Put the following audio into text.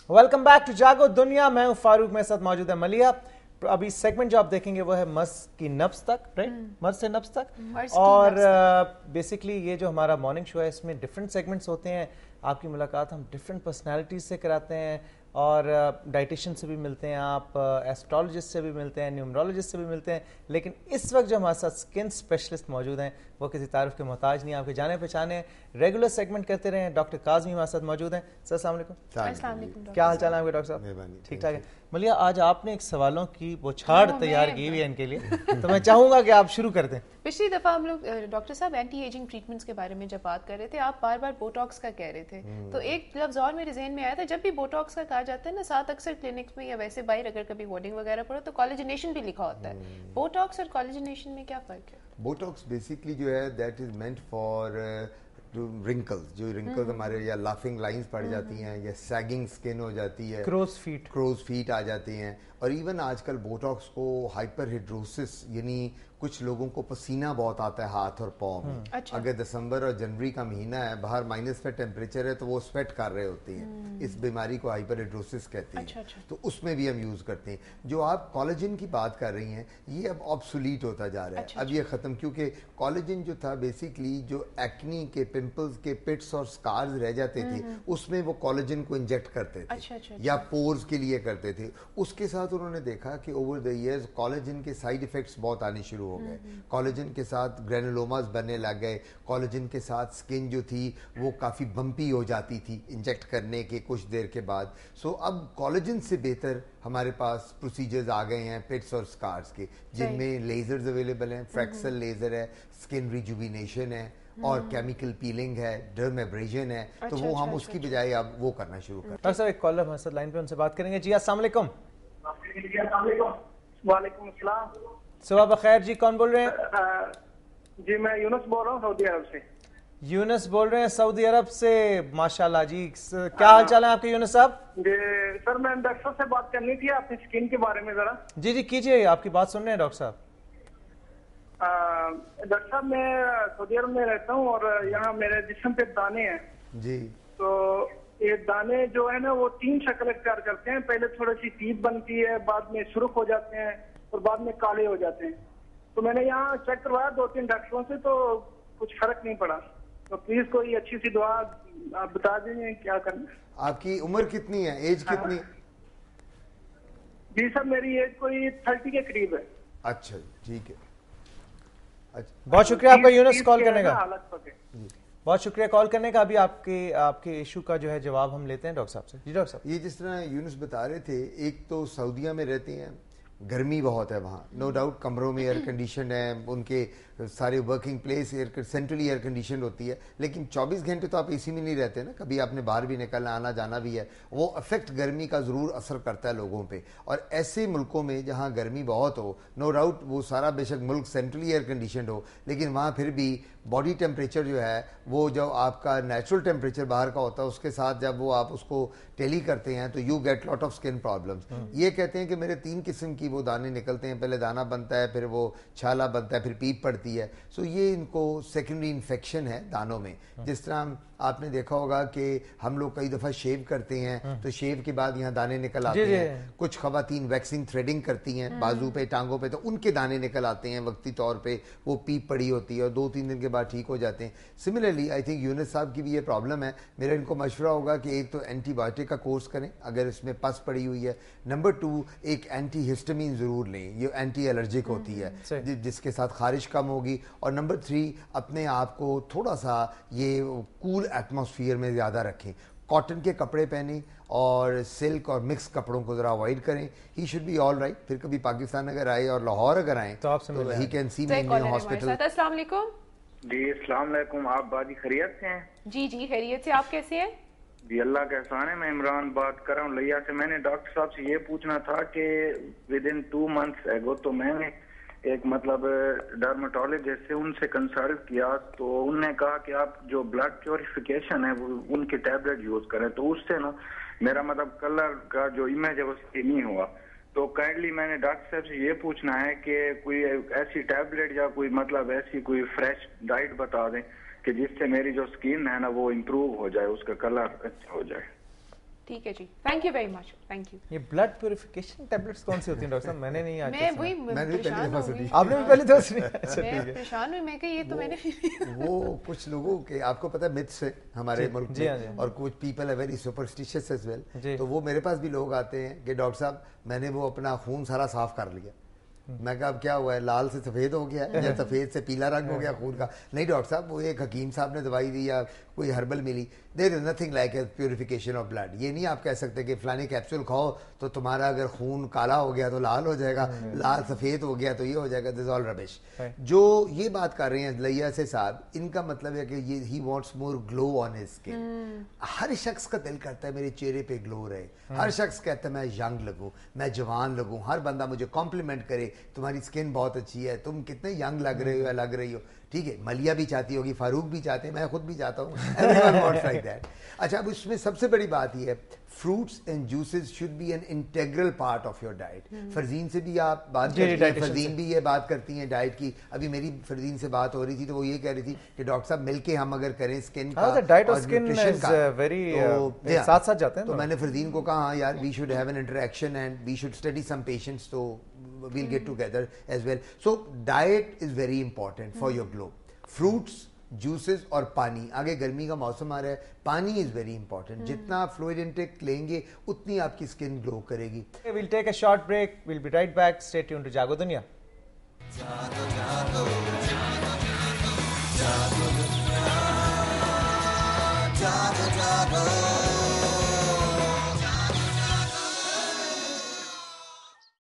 Welcome back to जागो दुनिया। मैं हूं फारूक, मेरे साथ मौजूद है मलिया। अभी सेगमेंट जो आप देखेंगे वो है मर्ज की नब्ज तक, राइट? मर्ज से नब्ज तक। और बेसिकली ये जो हमारा मॉर्निंग शो है इसमें डिफरेंट सेगमेंट्स होते हैं। आपकी मुलाकात हम डिफरेंट पर्सनालिटीज से कराते हैं और डाइटिशियन से भी मिलते हैं, आप एस्ट्रोलॉजिस्ट से भी मिलते हैं, न्यूमरोलॉजिस्ट से भी मिलते हैं। लेकिन इस वक्त जो हमारे साथ स्किन स्पेशलिस्ट मौजूद हैं वो किसी तारीफ के मोहताज नहीं, आपके जाने पहचाने हैं। रेगुलर सेगमेंट करते रहे। डॉक्टर काज़मी हमारे साथ मौजूद हैं। सर अस्सलाम वालेकुम। क्या हाल चाल है आपके डॉक्टर साहब? ठीक ठाक है। मलिया, आज आपने एक सवालों की बौछार तैयार की हुई है इनके लिए, तो मैं चाहूंगा कि आप शुरू कर दें। पिछली दफा हम लोग डॉक्टर साहब एंटी एजिंग ट्रीटमेंट्स के बारे में जब बात कर रहे थे, आप बार बार बोटॉक्स का कह रहे थे, तो एक लफ्ज और मेरे जहन में आया था। जब भी बोटॉक्स का कहा जाता है ना, साथ अक्सर क्लिनिक्स में या वैसे बाहर अगर कभी होर्डिंग वगैरह पढ़ो तो कॉलेजिनेशन भी लिखा होता है। बोटॉक्स और कॉलेजिनेशन में क्या फर्क है? बोटॉक्स बेसिकली जो है that is meant for wrinkles, जो रिंकल्स हमारे या लाफिंग लाइंस पड़ जाती हैं या सैगिंग स्किन हो जाती है, क्रोज फीट आ जाते हैं। और इवन आजकल बोटॉक्स को हाइपरहिड्रोसिस, यानी कुछ लोगों को पसीना बहुत आता है हाथ और पाँव में। अच्छा। अगर दिसंबर और जनवरी का महीना है, बाहर माइनस में टेम्परेचर है, तो वो स्वेट कर रहे होते हैं। इस बीमारी को हाइपरहिड्रोसिस कहते हैं। अच्छा। तो उसमें भी हम यूज करते हैं। जो आप कोलेजन की बात कर रही हैं, ये अब ऑब्सोलीट होता जा रहा है। अच्छा। अब ये खत्म, क्योंकि कोलेजन जो था बेसिकली जो एक्नी के, पिंपल्स के, पिट्स और स्कार्स रह जाते थे, उसमें वो कोलेजन को इंजेक्ट करते थे। अच्छा। या पोर्स के लिए करते थे। उसके साथ उन्होंने देखा कि ओवर द इयर्स कोलेजन के साइड इफेक्ट्स बहुत आने शुरू हो गए। कोलेजन के साथ ग्रेनुलोमास बनने लग गए। कोलेजन के साथ स्किन जो थी वो काफी बम्पी हो जाती थी इंजेक्ट करने के कुछ देर के बाद। सो अब कोलेजन से बेहतर हमारे पास प्रोसीजर्स आ गए हैं पिट्स और स्कार्स के, जिनमें लेजर्स अवेलेबल हैं। फ्रैक्सल लेजर है, स्किन रिजुविनेशन है और केमिकल पीलिंग है, डर्म एब्रेजन है। तो वो हम उसकी बजाय अब वो करना शुरू कर। डॉक्टर साहब एक कॉलर हमारे साथ लाइन पे, उनसे बात करेंगे। जी अस्सलाम वालेकुम। वालेकुम अस्सलाम। सुबह बखैर जी, कौन बोल रहे हैं? जी मैं यूनुस बोल रहा हूँ सऊदी अरब से। यूनुस बोल रहे हैं सऊदी अरब से, माशाल्लाह जी। क्या हाल चाल है आपके यूनुस साहब? जी सर, मैं डॉक्टर से बात करनी थी अपनी स्किन के बारे में जरा। जी जी कीजिए, आपकी बात सुन रहे हैं डॉक्टर साहब। डॉक्टर साहब, मैं सऊदी अरब में रहता हूँ और यहाँ मेरे जिस्म पे दाने हैं जी। तो ये दाने जो है ना वो 3 शक्ल इख्तियार करते हैं। पहले थोड़ी सी टीप बनती है, बाद में सुर्ख हो जाते हैं और बाद में काले हो जाते हैं। तो मैंने यहाँ चेक करवाया 2-3 डॉक्टरों से, तो कुछ फर्क नहीं पड़ा। तो प्लीज कोई अच्छी सी दुआ आप बता देंगे क्या करना। आपकी उम्र कितनी है, एज कितनी? जी सर, मेरी एज कोई 30 के करीब है। अच्छा ठीक है। अच्छा, बहुत शुक्रिया आपका यूनुस कॉल करने का। जी बहुत शुक्रिया कॉल करने का। अभी आपके इशू का जो है जवाब हम लेते हैं डॉक्टर साहब से। जी डॉक्टर साहब, ये जिस तरह यूनुस बता रहे थे, एक तो सऊदीया में रहते हैं, गर्मी बहुत है वहाँ, नो डाउट। कमरों में एयर कंडीशन है, उनके सारे working place centrally air condition होती है। लेकिन 24 घंटे तो आप एसी में नहीं रहते ना, कभी आपने बाहर भी निकलना, आना जाना भी है। वो अफेक्ट गर्मी का ज़रूर असर करता है लोगों पे। और ऐसे मुल्कों में जहाँ गर्मी बहुत हो, नो डाउट वो सारा बेशक मुल्क सेंट्रली एयर कंडीशन हो, लेकिन वहाँ फिर भी बॉडी टेम्परेचर जो है वो जो आपका नेचुरल टेम्परेचर बाहर का होता है उसके साथ जब वो आप उसको टेली करते हैं तो you get lot of skin problems. ये कहते हैं कि मेरे 3 किस्म की वो दाने निकलते हैं। पहले दाना बनता है, फिर वो छाला बनता है, फिर पीप पड़ती है। सो ये इनको सेकेंडरी इन्फेक्शन है दानों में। जिस तरह आपने देखा होगा कि हम लोग कई दफ़ा शेव करते हैं तो शेव के बाद यहाँ दाने निकल आते हैं। कुछ ख़वातीन वैक्सिंग थ्रेडिंग करती हैं बाजू पे, टांगों पे, तो उनके दाने निकल आते हैं वक्ती तौर पे। वो पीप पड़ी होती है और 2-3 दिन के बाद ठीक हो जाते हैं। सिमिलरली आई थिंक यूनुस साहब की भी ये प्रॉब्लम है। मेरा इनको मशवरा होगा कि एक तो एंटीबायोटिक का कोर्स करें अगर इसमें पस पड़ी हुई है। नंबर 2, एक एंटी हिस्टामिन ज़रूर लें, ये एंटी एलर्जिक होती है जिसके साथ खारिश कम होगी। और नंबर 3, अपने आप को थोड़ा सा ये कूल एटमॉस्फेयर में ज़्यादा रखें। कॉटन के कपड़े पहने और सिल्क और मिक्स कपड़ों को जरा अवॉइड करें। He should be all right. फिर कभी पाकिस्तान अगर आए और लाहौर अगर आए तो he can see me in hospital. अस्सलाम वालेकुम। जी अस्सलाम वालेकुम। आप बाजी खैरियत से हैं? जी जी खैरियत से। आप कैसे हैं? जी अल्लाह का एहसान है। मैं इमरान बात कर रहा हूँ लिया से। मैंने डॉक्टर साहब से ये पूछना था कि विद इन 2 मंथ्स एगो तो मैंने एक मतलब डर्मेटोलॉजिस्ट से उनसे कंसल्ट किया, तो उनने कहा कि आप जो ब्लड प्योरिफिकेशन है वो उनकी टैबलेट यूज करें। तो उससे ना मेरा मतलब कलर का जो इमेज है वो सही नहीं हुआ। तो काइंडली मैंने डॉक्टर साहब से ये पूछना है कि कोई ऐसी टैबलेट या कोई मतलब ऐसी कोई फ्रेश डाइट बता दें कि जिससे मेरी जो स्किन है ना वो इम्प्रूव हो जाए, उसका कलर अच्छा हो जाए। ठीक है जी, thank you very much, thank you. ये ब्लड प्यूरिफिकेशन टैबलेट्स कौन सी होती हैं डॉक्टर साहब? मैंने नहीं आज मैं वही परेशान हो गई। आपने भी पहले तो सुनी? अच्छा ठीक मैं है। परेशान हुई, मैं कही ये तो मैंने वो कुछ लोगों के, आपको पता है मिथ्स है हमारे मुल्क जी, हाँ, जी, में, और कुछ पीपल है वेरी सुपरस्टिशियस एज जी। वेल। तो वो मेरे पास भी लोग आते हैं कि डॉक्टर साहब मैंने वो अपना खून सारा साफ कर लिया। मैं कहा अब क्या हुआ है, लाल से सफेद हो गया या सफेद से पीला रंग हो गया खून का? नहीं डॉक्टर साहब, वो एक हकीम साहब ने दवाई दी या कोई हर्बल मिली। There is nothing like a purification of blood. ये नहीं आप कह सकते कि फलानी कैप्सूल खाओ तो तुम्हारा अगर खून काला हो गया तो लाल हो जाएगा, लाल सफेद हो गया तो ये हो जाएगा। This all rubbish. जो ये बात कर रहे हैं लैया से साहब, इनका मतलब है कि ये he wants more glow on his skin. हर शख्स का दिल करता है मेरे चेहरे पे ग्लो रहे, हर शख्स कहता है मैं यंग लगूं, मैं जवान लगूं, हर बंदा मुझे कॉम्प्लीमेंट करे, तुम्हारी स्किन बहुत अच्छी है, तुम कितने यंग लग रहे हो या लग रही हो। ठीक है, मलिया भी चाहती होगी, फारूक भी चाहते हैं, मैं खुद भी चाहता हूँ, एवरीवन वांट्स लाइक दैट। अच्छा, अब उसमें सबसे बड़ी बात यह है, fruits and juices should be an integral part of your diet. Farzeen से भी आप बात करती हैं, फरजीन भी ये बात करती हैं डाइट की। अभी मेरी फरजीन से बात हो रही थी तो वो ये कह रही थी कि डॉक्टर साहब मिलके हम अगर करें स्किन का डाइट और स्किन वेरी साथ साथ जाते हैं। तो मैंने फरजीन को कहा हाँ यार, we should have an interaction and we should study some patients, तो we'll get together as well. So diet is very important for your glow. Fruits, juices और पानी। आगे गर्मी का मौसम आ रहा है, पानी इज वेरी इंपॉर्टेंट। जितना आप फ्लूइड इंटेक लेंगे उतनी आपकी स्किन ग्लो करेगी। We'll take a short break. We'll be right back. Stay tuned to जागो दुनिया। जागो जागो जागो जागो दुनिया, जागो जागो।